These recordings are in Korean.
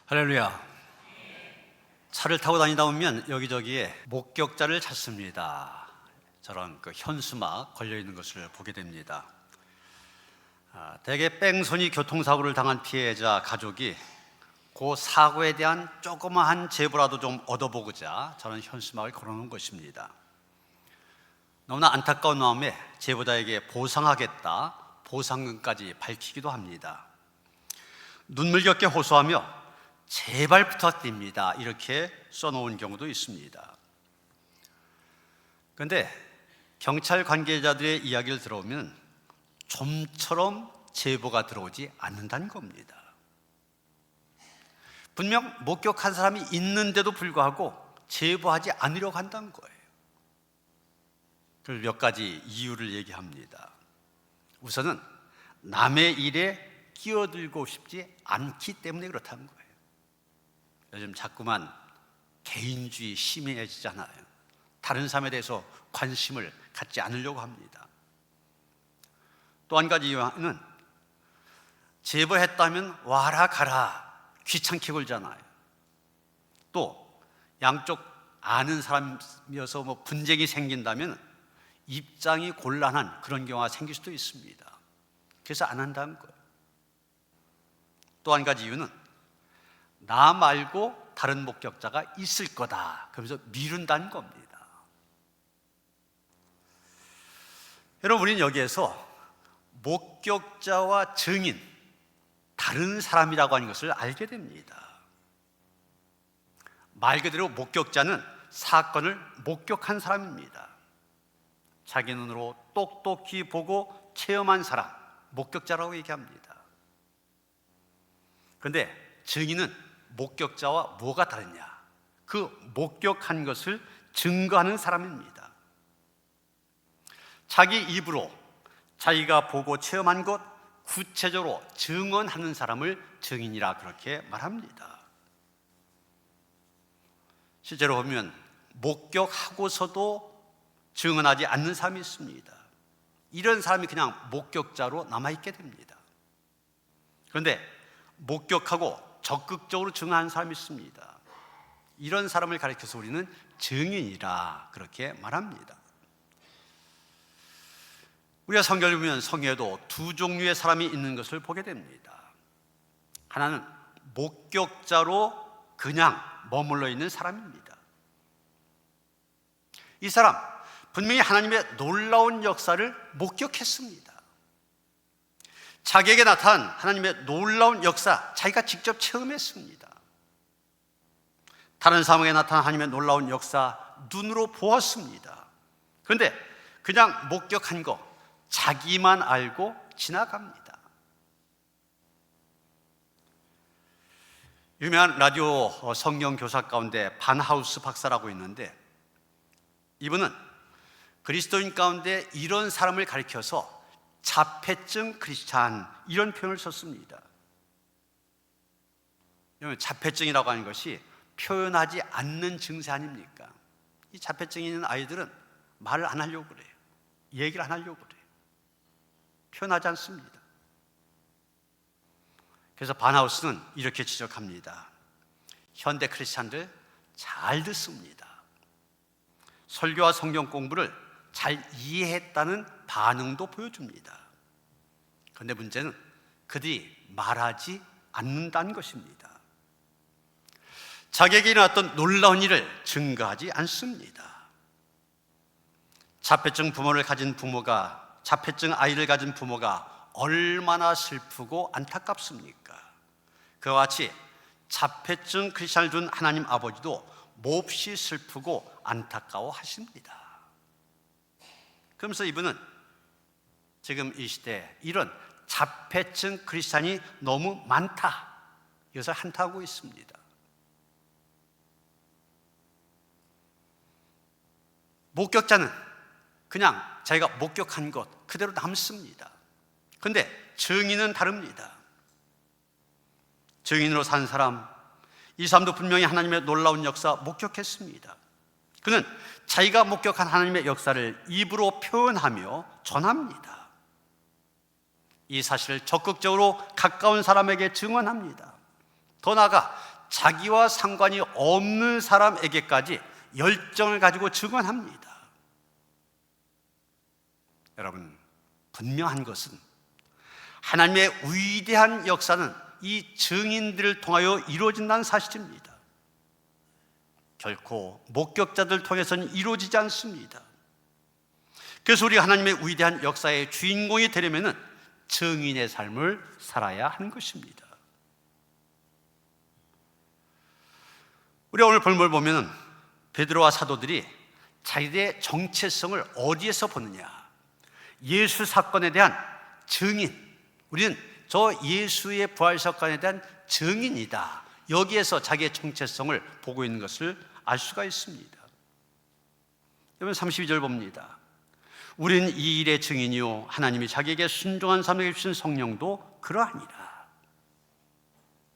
할렐루야. 차를 타고 다니다 보면 여기저기에 목격자를 찾습니다. 저런 현수막 걸려 있는 것을 보게 됩니다. 대개 뺑소니 교통사고를 당한 피해자 가족이 그 사고에 대한 조그마한 제보라도 좀 얻어보고자 저런 현수막을 걸어놓은 것입니다. 너무나 안타까운 마음에 제보자에게 보상하겠다, 보상금까지 밝히기도 합니다. 눈물겹게 호소하며 제발 부탁드립니다, 이렇게 써놓은 경우도 있습니다. 그런데 경찰 관계자들의 이야기를 들어보면 좀처럼 제보가 들어오지 않는다는 겁니다. 분명 목격한 사람이 있는데도 불구하고 제보하지 않으려고 한다는 거예요. 그래서 몇 가지 이유를 얘기합니다. 우선은 남의 일에 끼어들고 싶지 않기 때문에 그렇다는 거예요. 요즘 자꾸만 개인주의 심해지잖아요. 다른 사람에 대해서 관심을 갖지 않으려고 합니다. 또 한 가지 이유는 제보했다면 와라 가라 귀찮게 굴잖아요. 또 양쪽 아는 사람이어서 분쟁이 생긴다면 입장이 곤란한 그런 경우가 생길 수도 있습니다. 그래서 안 한다는 거예요. 또 한 가지 이유는 나 말고 다른 목격자가 있을 거다, 그러면서 미룬다는 겁니다. 여러분, 우리는 여기에서 목격자와 증인, 다른 사람이라고 하는 것을 알게 됩니다. 말 그대로 목격자는 사건을 목격한 사람입니다. 자기 눈으로 똑똑히 보고 체험한 사람, 목격자라고 얘기합니다. 그런데 증인은 목격자와 뭐가 다르냐? 그 목격한 것을 증거하는 사람입니다. 자기 입으로 자기가 보고 체험한 것 구체적으로 증언하는 사람을 증인이라 그렇게 말합니다. 실제로 보면 목격하고서도 증언하지 않는 사람이 있습니다. 이런 사람이 그냥 목격자로 남아있게 됩니다. 그런데 목격하고 적극적으로 증언하는 사람이 있습니다. 이런 사람을 가리켜서 우리는 증인이라 그렇게 말합니다. 우리가 성경을 보면 성경에도 두 종류의 사람이 있는 것을 보게 됩니다. 하나는 목격자로 그냥 머물러 있는 사람입니다. 이 사람 분명히 하나님의 놀라운 역사를 목격했습니다. 자기에게 나타난 하나님의 놀라운 역사 자기가 직접 체험했습니다. 다른 사람에게 나타난 하나님의 놀라운 역사 눈으로 보았습니다. 그런데 그냥 목격한 거 자기만 알고 지나갑니다. 유명한 라디오 성경 교사 가운데 반하우스 박사라고 있는데, 이분은 그리스도인 가운데 이런 사람을 가리켜서 자폐증 크리스찬, 이런 표현을 썼습니다. 자폐증이라고 하는 것이 표현하지 않는 증세 아닙니까? 이 자폐증이 있는 아이들은 말을 안 하려고 그래요. 얘기를 안 하려고 그래요. 표현하지 않습니다. 그래서 반하우스는 이렇게 지적합니다. 현대 크리스찬들 잘 듣습니다. 설교와 성경 공부를 잘 이해했다는 반응도 보여줍니다. 그런데 문제는 그들이 말하지 않는다는 것입니다. 자기에게 일어났던 놀라운 일을 증거하지 않습니다. 자폐증 아이를 가진 부모가 얼마나 슬프고 안타깝습니까? 그와 같이 자폐증 크리스찬을 둔 하나님 아버지도 몹시 슬프고 안타까워 하십니다. 그러면서 이분은 지금 이 시대에 이런 자폐증 크리스찬이 너무 많다, 이것을 한탄하고 있습니다. 목격자는 그냥 자기가 목격한 것 그대로 남습니다. 그런데 증인은 다릅니다. 증인으로 산 사람, 이 사람도 분명히 하나님의 놀라운 역사 목격했습니다. 그는 자기가 목격한 하나님의 역사를 입으로 표현하며 전합니다. 이 사실을 적극적으로 가까운 사람에게 증언합니다. 더 나아가 자기와 상관이 없는 사람에게까지 열정을 가지고 증언합니다. 여러분, 분명한 것은 하나님의 위대한 역사는 이 증인들을 통하여 이루어진다는 사실입니다. 결코 목격자들 통해서는 이루어지지 않습니다. 그래서 우리가 하나님의 위대한 역사의 주인공이 되려면 증인의 삶을 살아야 하는 것입니다. 우리가 오늘 본문을 보면 베드로와 사도들이 자기들의 정체성을 어디에서 보느냐? 예수 사건에 대한 증인, 우리는 저 예수의 부활 사건에 대한 증인이다, 여기에서 자기의 정체성을 보고 있는 것을 알 수가 있습니다. 여러분, 32절 봅니다. 우리는 이 일의 증인이요 하나님이 자기에게 순종한 사람에게 주신 성령도 그러하니라.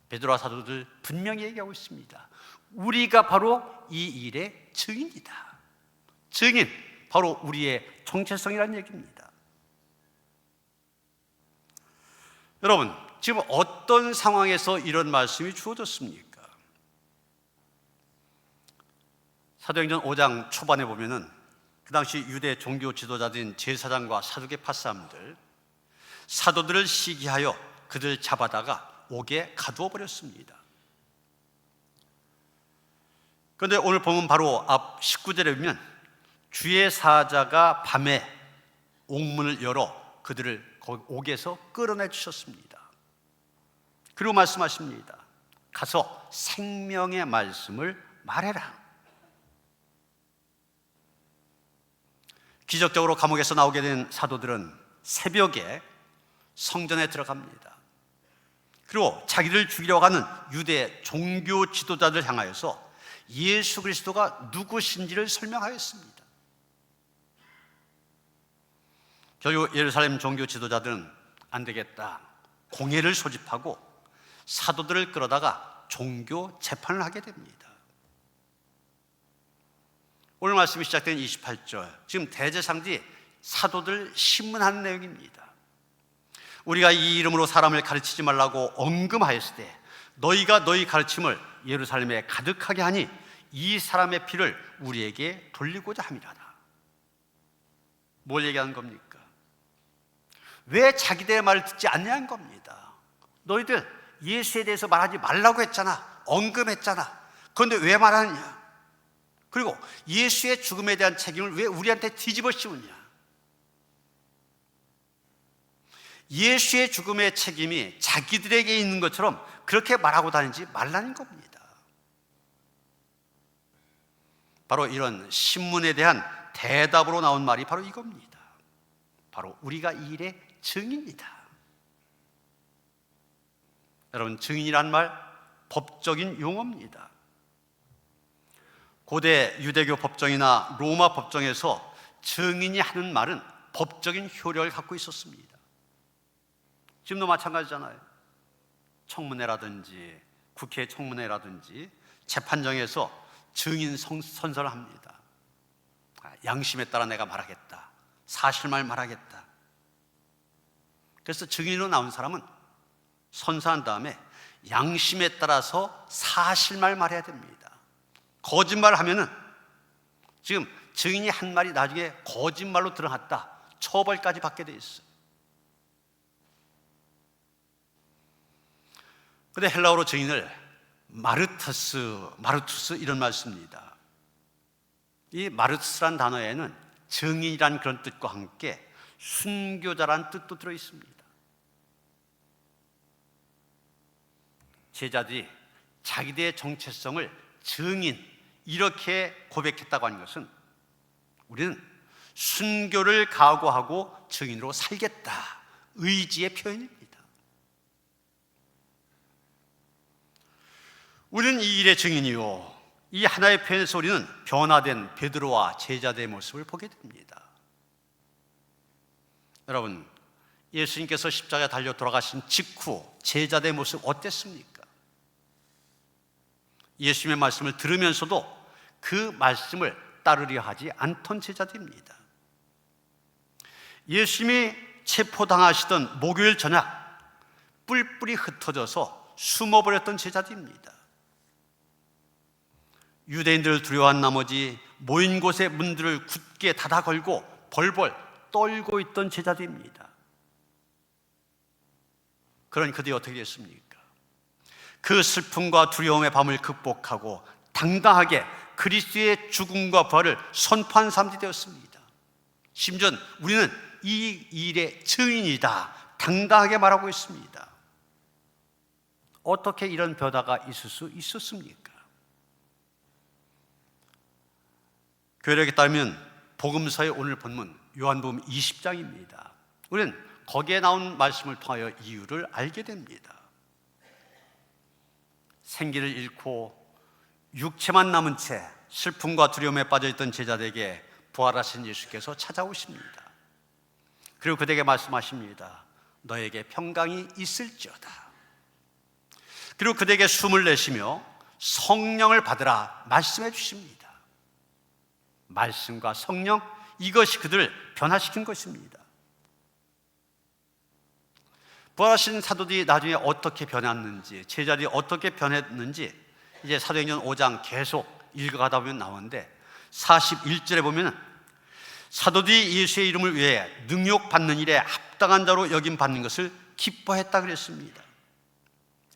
베드로와 사도들 분명히 얘기하고 있습니다. 우리가 바로 이 일의 증인이다. 증인, 바로 우리의 정체성이라는 얘기입니다. 여러분, 지금 어떤 상황에서 이런 말씀이 주어졌습니까? 사도행전 5장 초반에 보면은 그 당시 유대 종교 지도자들인 제사장과 사두개 파사람들, 사도들을 시기하여 그들 잡아다가 옥에 가두어 버렸습니다. 그런데 오늘 보면 바로 앞 19절에 보면 주의 사자가 밤에 옥문을 열어 그들을 옥에서 끌어내 주셨습니다. 그리고 말씀하십니다. 가서 생명의 말씀을 말해라. 기적적으로 감옥에서 나오게 된 사도들은 새벽에 성전에 들어갑니다. 그리고 자기를 죽이려고 하는 유대 종교 지도자들 향하여서 예수 그리스도가 누구신지를 설명하였습니다. 결국 예루살렘 종교 지도자들은 안 되겠다, 공회를 소집하고 사도들을 끌어다가 종교 재판을 하게 됩니다. 오늘 말씀이 시작된 28절, 지금 대제사장들이 사도들 신문하는 내용입니다. 우리가 이 이름으로 사람을 가르치지 말라고 언금하였을 때 너희가 너희 가르침을 예루살렘에 가득하게 하니 이 사람의 피를 우리에게 돌리고자 함이라다. 뭘 얘기하는 겁니까? 왜 자기들의 말을 듣지 않냐는 겁니다. 너희들 예수에 대해서 말하지 말라고 했잖아, 언급했잖아. 그런데 왜 말하느냐? 그리고 예수의 죽음에 대한 책임을 왜 우리한테 뒤집어 씌우냐? 예수의 죽음의 책임이 자기들에게 있는 것처럼 그렇게 말하고 다니지 말라는 겁니다. 바로 이런 신문에 대한 대답으로 나온 말이 바로 이겁니다. 바로 우리가 이 일의 증인이다. 여러분, 증인이란 말 법적인 용어입니다. 고대 유대교 법정이나 로마 법정에서 증인이 하는 말은 법적인 효력을 갖고 있었습니다. 지금도 마찬가지잖아요. 청문회라든지 국회 청문회라든지 재판정에서 증인 선서를 합니다. 양심에 따라 내가 말하겠다, 사실만 말하겠다. 그래서 증인으로 나온 사람은 선서한 다음에 양심에 따라서 사실만 말해야 됩니다. 거짓말을 하면은 지금 증인이 한 말이 나중에 거짓말로 드러났다, 처벌까지 받게 돼 있어요. 근데 헬라어로 증인을 마르투스 이런 말 씁니다. 이 마르투스란 단어에는 증인이란 그런 뜻과 함께 순교자란 뜻도 들어 있습니다. 제자들이 자기들의 정체성을 증인, 이렇게 고백했다고 하는 것은 우리는 순교를 각오하고 증인으로 살겠다, 의지의 표현입니다. 우리는 이 일의 증인이요, 이 하나의 표현에서 우리는 변화된 베드로와 제자들의 모습을 보게 됩니다. 여러분, 예수님께서 십자가에 달려 돌아가신 직후 제자들의 모습 어땠습니까? 예수님의 말씀을 들으면서도 그 말씀을 따르려 하지 않던 제자들입니다. 예수님이 체포당하시던 목요일 저녁 뿔뿔이 흩어져서 숨어버렸던 제자들입니다. 유대인들을 두려워한 나머지 모인 곳의 문들을 굳게 닫아 걸고 벌벌 떨고 있던 제자들입니다. 그런 그들이 어떻게 됐습니까? 그 슬픔과 두려움의 밤을 극복하고 당당하게 그리스도의 죽음과 부활을 선포한 사람들이 되었습니다. 심지어 우리는 이 일의 증인이다 당당하게 말하고 있습니다. 어떻게 이런 변화가 있을 수 있었습니까? 교회력에 따르면 복음서의 오늘 본문 요한복음 20장입니다. 우리는 거기에 나온 말씀을 통하여 이유를 알게 됩니다. 생기를 잃고 육체만 남은 채 슬픔과 두려움에 빠져있던 제자들에게 부활하신 예수께서 찾아오십니다. 그리고 그들에게 말씀하십니다. 너에게 평강이 있을지어다. 그리고 그들에게 숨을 내쉬며 성령을 받으라 말씀해 주십니다. 말씀과 성령, 이것이 그들을 변화시킨 것입니다. 부활하신 사도들이 나중에 어떻게 변했는지, 제자들이 어떻게 변했는지 이제 사도행전 5장 계속 읽어가다 보면 나오는데 41절에 보면 사도들이 예수의 이름을 위해 능욕받는 일에 합당한 자로 여김받는 것을 기뻐했다 그랬습니다.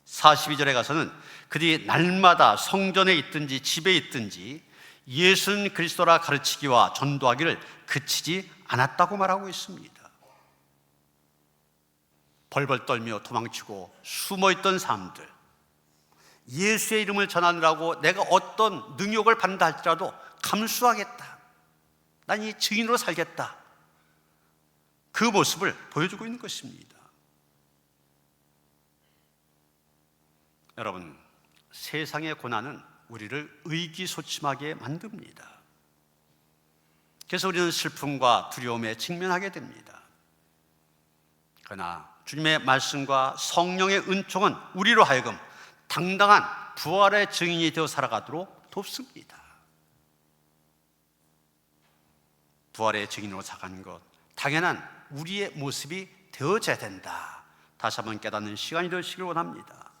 42절에 가서는 그들이 날마다 성전에 있든지 집에 있든지 예수는 그리스도라 가르치기와 전도하기를 그치지 않았다고 말하고 있습니다. 벌벌 떨며 도망치고 숨어있던 사람들, 예수의 이름을 전하느라고 내가 어떤 능욕을 받는다 할지라도 감수하겠다, 난 이 증인으로 살겠다, 그 모습을 보여주고 있는 것입니다. 여러분, 세상의 고난은 우리를 의기소침하게 만듭니다. 그래서 우리는 슬픔과 두려움에 직면하게 됩니다. 그러나 주님의 말씀과 성령의 은총은 우리로 하여금 당당한 부활의 증인이 되어 살아가도록 돕습니다. 부활의 증인으로 살아가는 것, 당연한 우리의 모습이 되어져야 된다. 다시 한번 깨닫는 시간이 되시길 원합니다.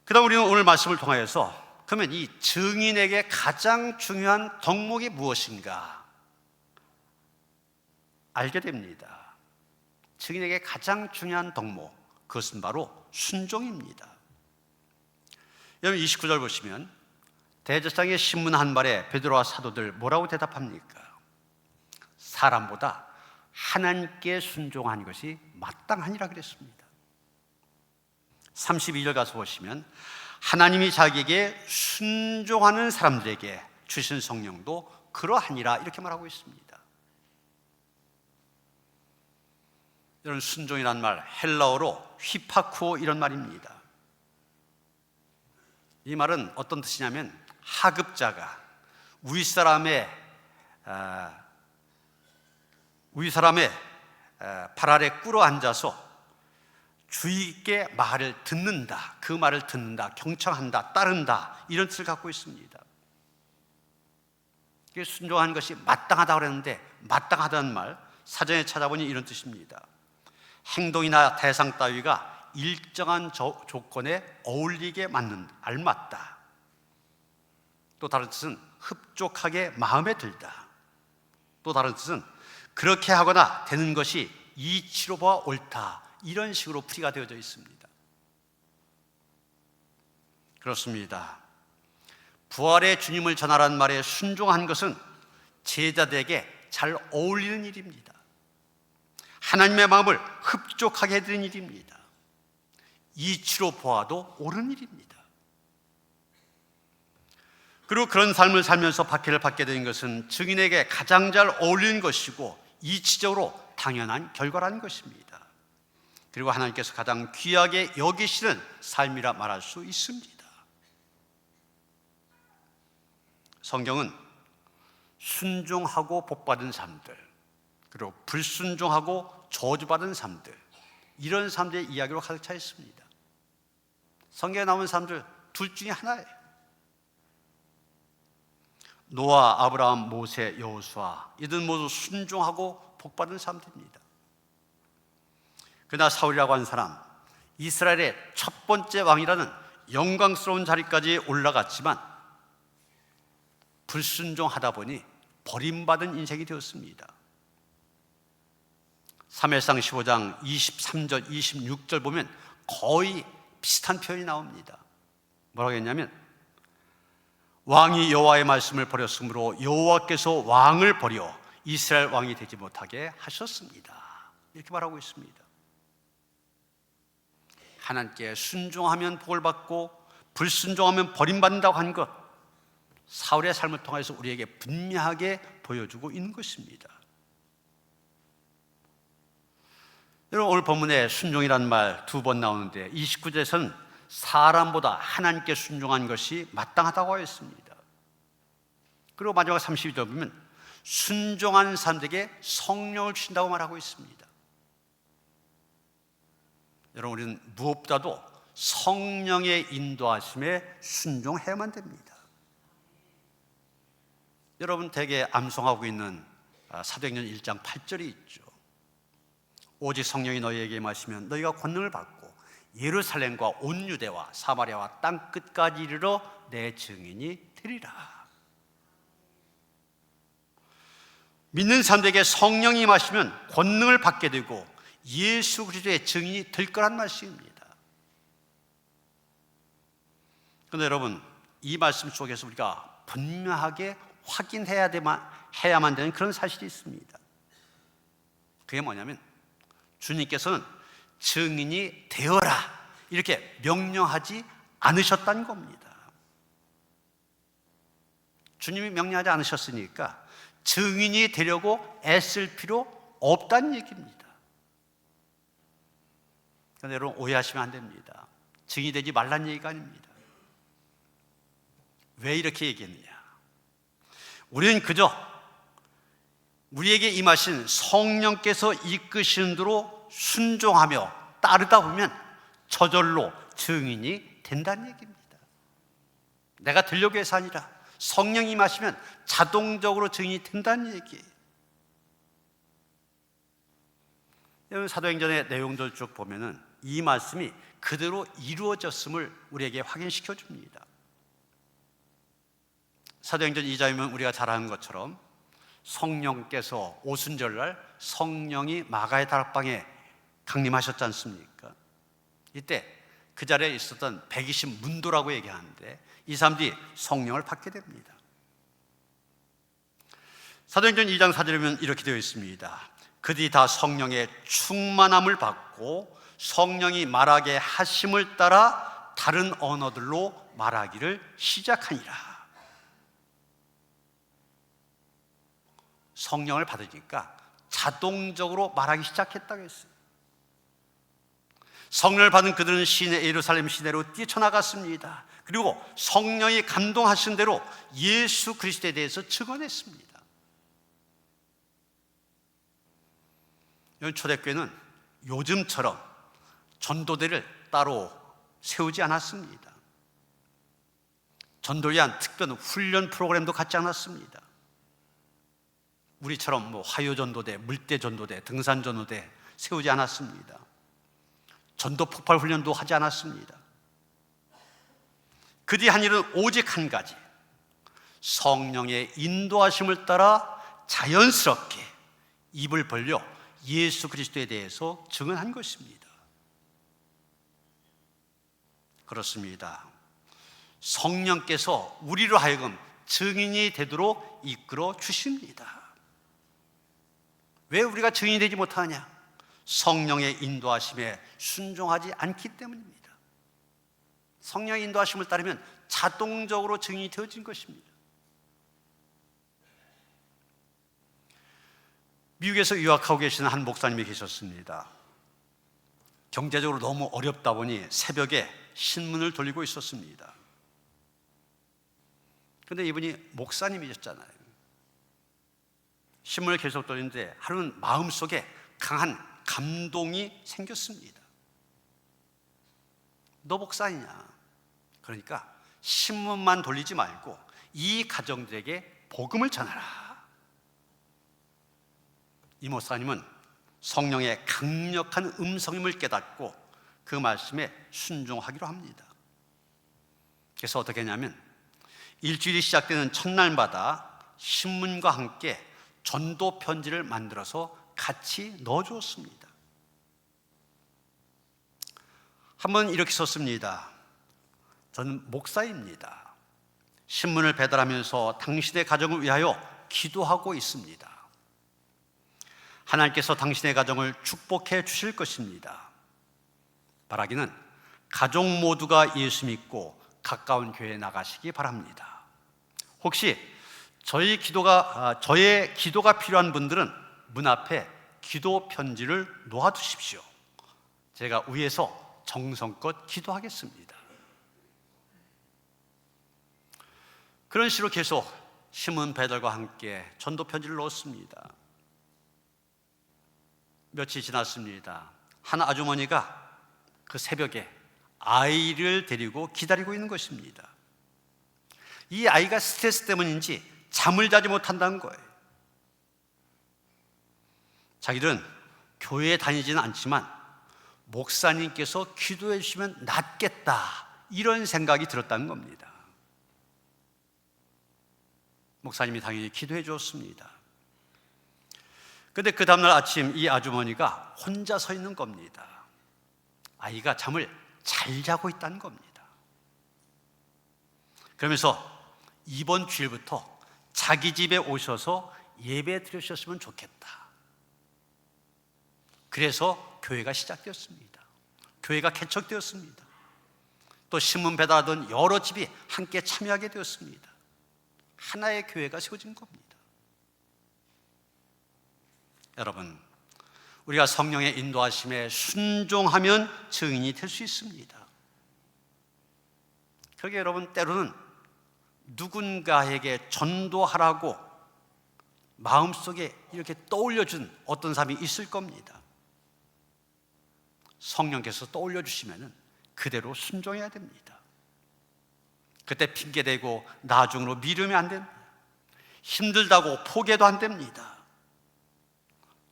그 다음 우리는 오늘 말씀을 통하여서 그러면 이 증인에게 가장 중요한 덕목이 무엇인가 알게 됩니다. 증인에게 가장 중요한 덕목, 그것은 바로 순종입니다. 여러분 29절 보시면 대제사장의 신문 한 발에 베드로와 사도들 뭐라고 대답합니까? 사람보다 하나님께 순종하는 것이 마땅하니라 그랬습니다. 32절 가서 보시면 하나님이 자기에게 순종하는 사람들에게 주신 성령도 그러하니라 이렇게 말하고 있습니다. 여러분, 순종이란 말 헬라어로 휘파쿠오 이런 말입니다. 이 말은 어떤 뜻이냐면 하급자가 우리 사람의 발 아래 꿇어 앉아서 주의있게 말을 듣는다, 그 말을 듣는다, 경청한다, 따른다, 이런 뜻을 갖고 있습니다. 순종하는 것이 마땅하다고 그랬는데 마땅하다는 말 사전에 찾아보니 이런 뜻입니다. 행동이나 대상 따위가 일정한 조건에 어울리게 알맞다. 또 다른 뜻은 흡족하게 마음에 들다. 또 다른 뜻은 그렇게 하거나 되는 것이 이치로 보아 옳다. 이런 식으로 풀이가 되어져 있습니다. 그렇습니다. 부활의 주님을 전하라는 말에 순종한 것은 제자들에게 잘 어울리는 일입니다. 하나님의 마음을 흡족하게 해드리는 일입니다. 이치로 보아도 옳은 일입니다. 그리고 그런 삶을 살면서 박해를 받게 된 것은 증인에게 가장 잘 어울리는 것이고 이치적으로 당연한 결과라는 것입니다. 그리고 하나님께서 가장 귀하게 여기시는 삶이라 말할 수 있습니다. 성경은 순종하고 복받은 삶들, 그리고 불순종하고 저주받은 삶들, 이런 사람들의 이야기로 가득 차 있습니다. 성경에 나오는 사람들 둘 중에 하나예요. 노아, 아브라함, 모세, 여호수아, 이들은 모두 순종하고 복받은 사람들입니다. 그러나 사울이라고 하는 사람, 이스라엘의 첫 번째 왕이라는 영광스러운 자리까지 올라갔지만 불순종하다 보니 버림받은 인생이 되었습니다. 사무엘상 15장 23절 26절 보면 거의 비슷한 표현이 나옵니다. 뭐라고 했냐면 왕이 여호와의 말씀을 버렸으므로 여호와께서 왕을 버려 이스라엘 왕이 되지 못하게 하셨습니다. 이렇게 말하고 있습니다. 하나님께 순종하면 복을 받고 불순종하면 버림받는다고 한 것, 사울의 삶을 통해서 우리에게 분명하게 보여주고 있는 것입니다. 여러분, 오늘 본문에 순종이라는 말 2번 나오는데 29절에서는 사람보다 하나님께 순종한 것이 마땅하다고 하였습니다. 그리고 마지막 32절 보면 순종하는 사람들에게 성령을 주신다고 말하고 있습니다. 여러분, 우리는 무엇보다도 성령의 인도하심에 순종해야만 됩니다. 여러분 대개 암송하고 있는 사도행전 1장 8절이 있죠. 오직 성령이 너희에게 임하시면 너희가 권능을 받고 예루살렘과 온 유대와 사마리아와 땅 끝까지 이르러 내 증인이 되리라. 믿는 사람들에게 성령이 임하시면 권능을 받게 되고 예수 그리스도의 증인이 될 거란 말씀입니다. 그런데 여러분, 이 말씀 속에서 우리가 분명하게 확인해야만 되는 그런 사실이 있습니다. 그게 뭐냐면 주님께서는 증인이 되어라 이렇게 명령하지 않으셨다는 겁니다. 주님이 명령하지 않으셨으니까 증인이 되려고 애쓸 필요 없다는 얘기입니다. 그런데 여러분, 오해하시면 안 됩니다. 증인이 되지 말라는 얘기가 아닙니다. 왜 이렇게 얘기했느냐? 우리는 그저 우리에게 임하신 성령께서 이끄시는 대로 순종하며 따르다 보면 저절로 증인이 된다는 얘기입니다. 내가 되려고 해서 아니라 성령이 임하시면 자동적으로 증인이 된다는 얘기예요. 여러분, 사도행전의 내용들 쭉 보면은 이 말씀이 그대로 이루어졌음을 우리에게 확인시켜 줍니다. 사도행전 2장이면 우리가 잘 아는 것처럼 성령께서 오순절날 성령이 마가의 다락방에 강림하셨지 않습니까? 이때 그 자리에 있었던 120 문도라고 얘기하는데 이 사람들이 성령을 받게 됩니다. 사도행전 2장 4절에 보면 이렇게 되어 있습니다. 그들이 다 성령의 충만함을 받고 성령이 말하게 하심을 따라 다른 언어들로 말하기를 시작하니라. 성령을 받으니까 자동적으로 말하기 시작했다고 했어요. 성령을 받은 그들은 예루살렘 시내로 뛰쳐나갔습니다. 그리고 성령이 감동하신 대로 예수 그리스도에 대해서 증언했습니다. 초대교회는 요즘처럼 전도대를 따로 세우지 않았습니다. 전도를 위한 특별한 훈련 프로그램도 갖지 않았습니다. 우리처럼 화요전도대, 물대전도대, 등산전도대 세우지 않았습니다. 전도 폭발 훈련도 하지 않았습니다. 그들이 한 일은 오직 한 가지, 성령의 인도하심을 따라 자연스럽게 입을 벌려 예수 그리스도에 대해서 증언한 것입니다. 그렇습니다. 성령께서 우리로 하여금 증인이 되도록 이끌어 주십니다. 왜 우리가 증인이 되지 못하느냐? 성령의 인도하심에 순종하지 않기 때문입니다. 성령의 인도하심을 따르면 자동적으로 증인이 되어진 것입니다. 미국에서 유학하고 계시는 한 목사님이 계셨습니다. 경제적으로 너무 어렵다 보니 새벽에 신문을 돌리고 있었습니다. 그런데 이분이 목사님이셨잖아요. 신문을 계속 돌리는데 하루는 마음속에 강한 감동이 생겼습니다. 너 목사이냐? 그러니까 신문만 돌리지 말고 이 가정들에게 복음을 전하라. 이 목사님은 성령의 강력한 음성임을 깨닫고 그 말씀에 순종하기로 합니다. 그래서 어떻게 했냐면 일주일이 시작되는 첫날마다 신문과 함께 전도 편지를 만들어서 같이 넣어주었습니다. 한번 이렇게 썼습니다. 저는 목사입니다. 신문을 배달하면서 당신의 가정을 위하여 기도하고 있습니다. 하나님께서 당신의 가정을 축복해 주실 것입니다. 바라기는 가족 모두가 예수 믿고 가까운 교회에 나가시기 바랍니다. 혹시 저의 기도가 필요한 분들은 문 앞에 기도 편지를 놓아두십시오. 제가 위에서 정성껏 기도하겠습니다. 그런 식으로 계속 신문 배달과 함께 전도 편지를 넣었습니다. 며칠 지났습니다. 한 아주머니가 그 새벽에 아이를 데리고 기다리고 있는 것입니다. 이 아이가 스트레스 때문인지 잠을 자지 못한다는 거예요. 자기들은 교회에 다니지는 않지만 목사님께서 기도해 주시면 낫겠다, 이런 생각이 들었다는 겁니다. 목사님이 당연히 기도해 주었습니다. 그런데 그 다음날 아침 이 아주머니가 혼자 서 있는 겁니다. 아이가 잠을 잘 자고 있다는 겁니다. 그러면서 이번 주일부터 자기 집에 오셔서 예배 드리셨으면 좋겠다. 그래서 교회가 시작되었습니다. 교회가 개척되었습니다. 또 신문 배달하던 여러 집이 함께 참여하게 되었습니다. 하나의 교회가 세워진 겁니다. 여러분, 우리가 성령의 인도하심에 순종하면 증인이 될 수 있습니다. 그게 여러분, 때로는 누군가에게 전도하라고 마음속에 이렇게 떠올려준 어떤 사람이 있을 겁니다. 성령께서 떠올려 주시면 그대로 순종해야 됩니다. 그때 핑계대고 나중으로 미루면 안 됩니다. 힘들다고 포기해도 안 됩니다.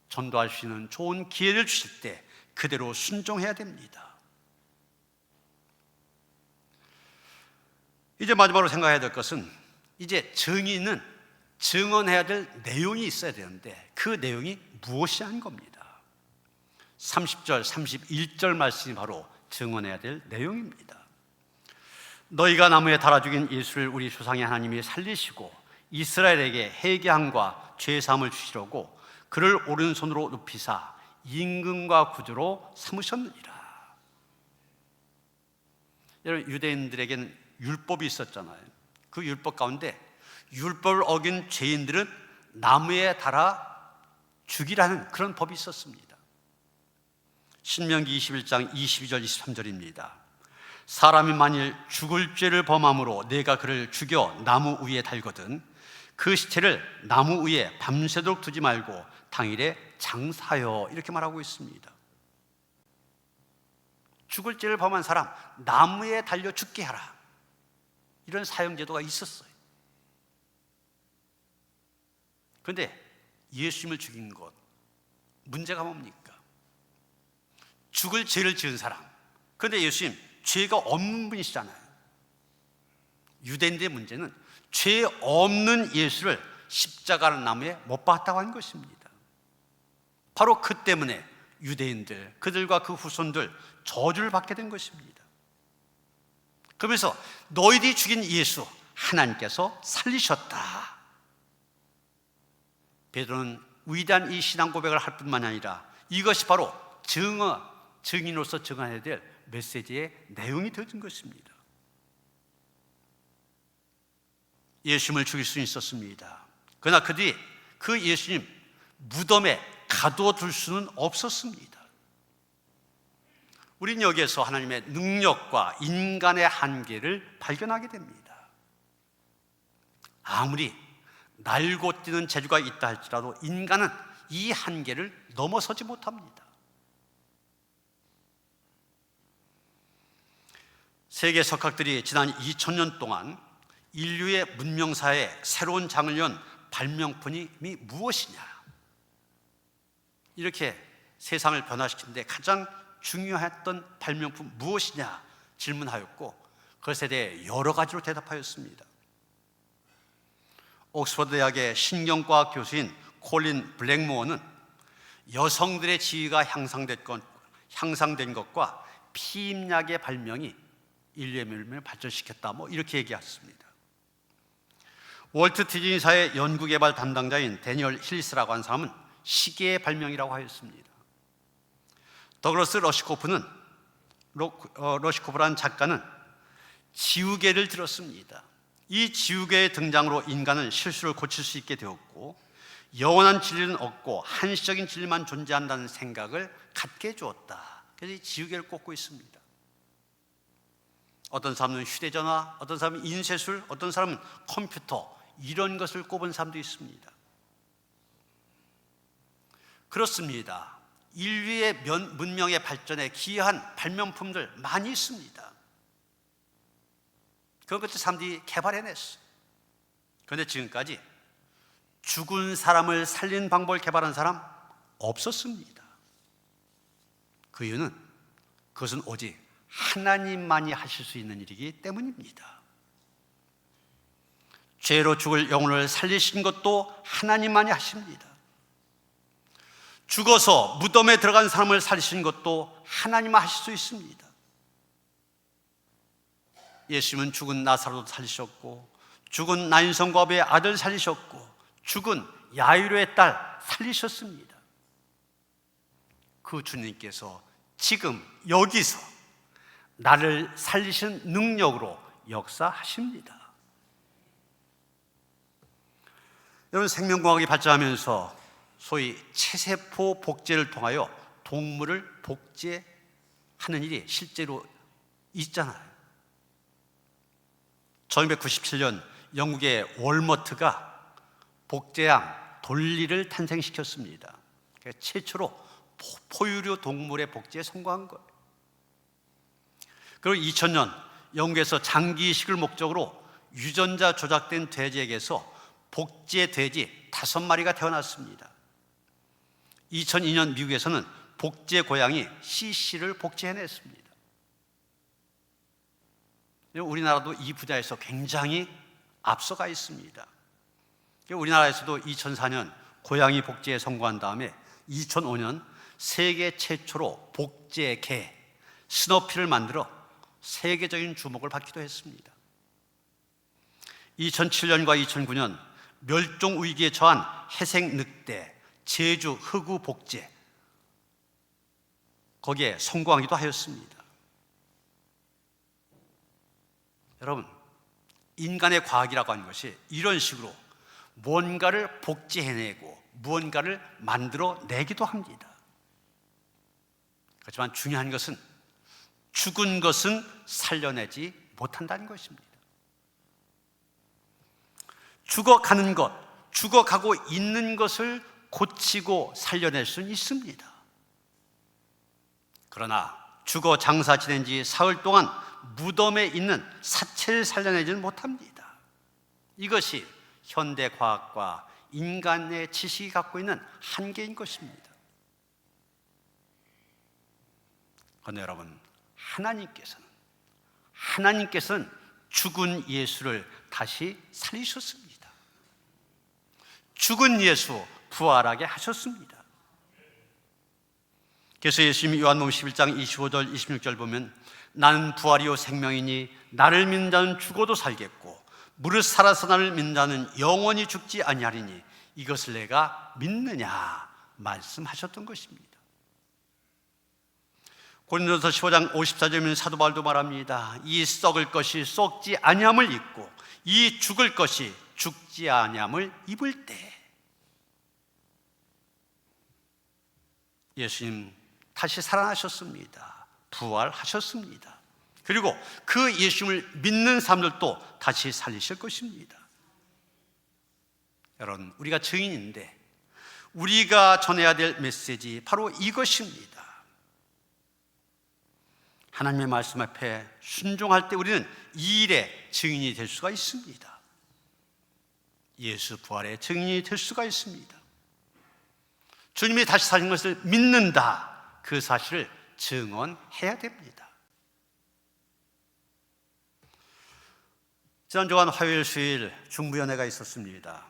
전도할 수 있는 좋은 기회를 주실 때 그대로 순종해야 됩니다. 이제 마지막으로 생각해야 될 것은, 이제 증인은 증언해야 될 내용이 있어야 되는데 그 내용이 무엇이냐는 겁니다. 30절, 31절 말씀이 바로 증언해야 될 내용입니다. 너희가 나무에 달아 죽인 예수를 우리 조상의 하나님이 살리시고 이스라엘에게 회개함과 죄사함을 주시려고 그를 오른손으로 높이사 임금과 구주로 삼으셨느니라. 여러분, 유대인들에게는 율법이 있었잖아요. 그 율법 가운데 율법을 어긴 죄인들은 나무에 달아 죽이라는 그런 법이 있었습니다. 신명기 21장 22절 23절입니다. 사람이 만일 죽을 죄를 범함으로 내가 그를 죽여 나무 위에 달거든 그 시체를 나무 위에 밤새도록 두지 말고 당일에 장사하여, 이렇게 말하고 있습니다. 죽을 죄를 범한 사람 나무에 달려 죽게 하라, 이런 사형제도가 있었어요. 그런데 예수님을 죽인 것, 문제가 뭡니까? 죽을 죄를 지은 사람. 그런데 예수님 죄가 없는 분이시잖아요. 유대인들의 문제는 죄 없는 예수를 십자가라는 나무에 못 박았다고 하는 것입니다. 바로 그 때문에 유대인들, 그들과 그 후손들 저주를 받게 된 것입니다. 그러면서 너희들이 죽인 예수 하나님께서 살리셨다. 베드로는 위대한 이 신앙 고백을 할 뿐만 아니라 이것이 바로 증인으로서 증언해야 될 메시지의 내용이 되어진 것입니다. 예수님을 죽일 수 있었습니다. 그러나 그들이 그 예수님 무덤에 가둬둘 수는 없었습니다. 우리는 여기에서 하나님의 능력과 인간의 한계를 발견하게 됩니다. 아무리 날고 뛰는 재주가 있다 할지라도 인간은 이 한계를 넘어서지 못합니다. 세계 석학들이 지난 2000년 동안 인류의 문명사에 새로운 장을 연 발명품이 무엇이냐, 이렇게 세상을 변화시키는데 가장 중요했던 발명품 무엇이냐 질문하였고, 그것에 대해 여러 가지로 대답하였습니다. 옥스퍼드 대학의 신경과학 교수인 콜린 블랙모어는 여성들의 지위가 향상된 것과 피임약의 발명이 인류의 삶을 발전시켰다, 이렇게 얘기했습니다. 월트 디즈니사의 연구개발 담당자인 데니얼 힐스라고 하는 사람은 시계의 발명이라고 하였습니다. 더글러스 러시코프라는 작가는 지우개를 들었습니다. 이 지우개의 등장으로 인간은 실수를 고칠 수 있게 되었고, 영원한 진리는 없고 한시적인 진리만 존재한다는 생각을 갖게 해주었다. 그래서 이 지우개를 꽂고 있습니다. 어떤 사람은 휴대전화, 어떤 사람은 인쇄술, 어떤 사람은 컴퓨터, 이런 것을 꼽은 사람도 있습니다. 그렇습니다. 인류의 문명의 발전에 기여한 발명품들 많이 있습니다. 그런 것들 사람들이 개발해냈어요. 그런데 지금까지 죽은 사람을 살리는 방법을 개발한 사람 없었습니다. 그 이유는 그것은 오직 하나님만이 하실 수 있는 일이기 때문입니다. 죄로 죽을 영혼을 살리신 것도 하나님만이 하십니다. 죽어서 무덤에 들어간 사람을 살리신 것도 하나님만 하실 수 있습니다. 예수님은 죽은 나사로도 살리셨고, 죽은 나인성과부의 아들 살리셨고, 죽은 야이로의 딸 살리셨습니다. 그 주님께서 지금 여기서 나를 살리신 능력으로 역사하십니다. 여러분, 생명공학이 발전하면서 소위 체세포 복제를 통하여 동물을 복제하는 일이 실제로 있잖아요. 1997년 영국의 월머트가 복제양 돌리를 탄생시켰습니다. 최초로 포유류 동물의 복제에 성공한 거예요. 그리고 2000년 영국에서 장기 이식을 목적으로 유전자 조작된 돼지에게서 복제 돼지 5마리가 태어났습니다. 2002년 미국에서는 복제 고양이 CC를 복제해냈습니다. 우리나라도 이 분야에서 굉장히 앞서가 있습니다. 우리나라에서도 2004년 고양이 복제에 성공한 다음에 2005년 세계 최초로 복제 개 스너피를 만들어 세계적인 주목을 받기도 했습니다. 2007년과 2009년 멸종 위기에 처한 회색 늑대 제주 흑우 복제, 거기에 성공하기도 하였습니다. 여러분, 인간의 과학이라고 하는 것이 이런 식으로 뭔가를 복제해내고 무언가를 만들어내기도 합니다. 하지만 중요한 것은 죽은 것은 살려내지 못한다는 것입니다. 죽어가는 것, 죽어가고 있는 것을 고치고 살려낼 수는 있습니다. 그러나 죽어 장사 지낸 지 사흘 동안 무덤에 있는 사체를 살려내지는 못합니다. 이것이 현대과학과 인간의 지식이 갖고 있는 한계인 것입니다. 그런데 여러분, 하나님께서는 죽은 예수를 다시 살리셨습니다. 죽은 예수 부활하게 하셨습니다. 그래서 예수님이 요한복음 11장 25절 26절 보면 나는 부활이요 생명이니 나를 믿는 자는 죽어도 살겠고 무릇 살아서 나를 믿는 자는 영원히 죽지 아니하리니 이것을 내가 믿느냐 말씀하셨던 것입니다. 고린도서 15장 54절에는 사도 바울도 말합니다. 이 썩을 것이 썩지 아니함을 입고 이 죽을 것이 죽지 아니함을 입을 때 예수님 다시 살아나셨습니다. 부활하셨습니다. 그리고 그 예수님을 믿는 사람들도 다시 살리실 것입니다. 여러분, 우리가 증인인데 우리가 전해야 될 메시지 바로 이것입니다. 하나님의 말씀 앞에 순종할 때 우리는 이 일의 증인이 될 수가 있습니다. 예수 부활의 증인이 될 수가 있습니다. 주님이 다시 사신 것을 믿는다, 그 사실을 증언해야 됩니다. 지난 주간 화요일 수요일 중부연회가 있었습니다.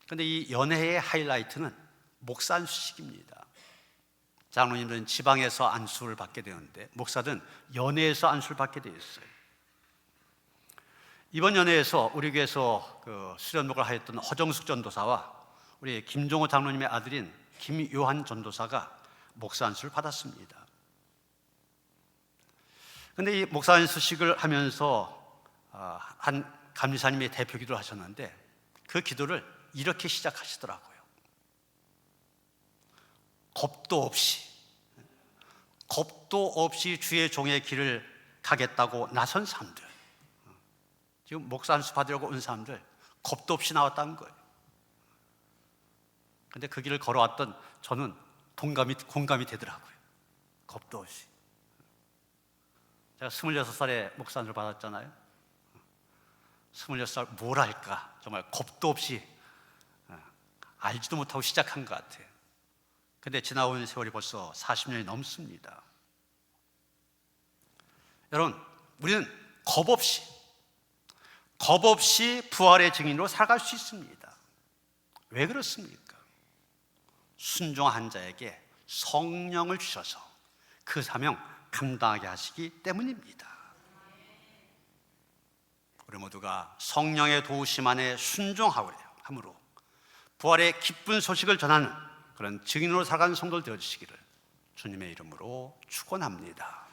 그런데 이 연회의 하이라이트는 목사 안수식입니다. 장로님들은 지방에서 안수를 받게 되는데 목사들은 연회에서 안수를 받게 되어 있어요. 이번 연회에서 우리 교회에서 수련목을 하였던 허정숙 전도사와 우리 김종호 장로님의 아들인 김요한 전도사가 목사 안수를 받았습니다. 그런데 이 목사 안수식을 하면서 한 감리사님이 대표 기도를 하셨는데 그 기도를 이렇게 시작하시더라고요. 겁도 없이 주의 종의 길을 가겠다고 나선 사람들, 지금 목사 안수 받으려고 온 사람들 겁도 없이 나왔다는 거예요. 그런데 그 길을 걸어왔던 저는 공감이 되더라고요. 겁도 없이. 제가 26살에 목사 안수를 받았잖아요. 26살 뭘 할까? 정말 겁도 없이 알지도 못하고 시작한 것 같아요. 근데 지나온 세월이 벌써 40년이 넘습니다. 여러분, 우리는 겁 없이 부활의 증인으로 살아갈 수 있습니다. 왜 그렇습니까? 순종한 자에게 성령을 주셔서 그 사명 감당하게 하시기 때문입니다. 우리 모두가 성령의 도우심 안에 순종함으로 부활의 기쁜 소식을 전하는 그런 증인으로 살아가는 성도들 되어주시기를 주님의 이름으로 축원합니다.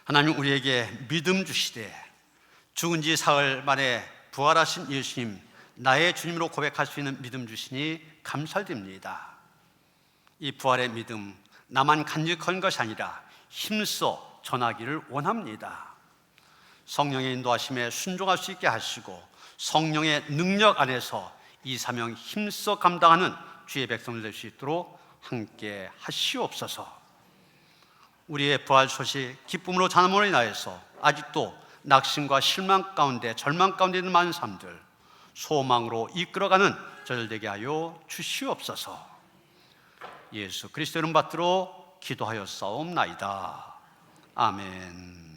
하나님 우리에게 믿음 주시되 죽은 지 사흘 만에 부활하신 예수님 나의 주님으로 고백할 수 있는 믿음 주시니 감사드립니다. 이 부활의 믿음 나만 간직한 것이 아니라 힘써 전하기를 원합니다. 성령의 인도하심에 순종할 수 있게 하시고 성령의 능력 안에서 이 사명 힘써 감당하는 주의 백성들 될 수 있도록 함께 하시옵소서. 우리의 부활 소식 기쁨으로 전함으로 인하여서 아직도 낙심과 실망 가운데 절망 가운데 있는 많은 사람들 소망으로 이끌어가는 저들 되게 하여 주시옵소서. 예수 그리스도 이름 받들어 기도하여 싸움나이다. 아멘.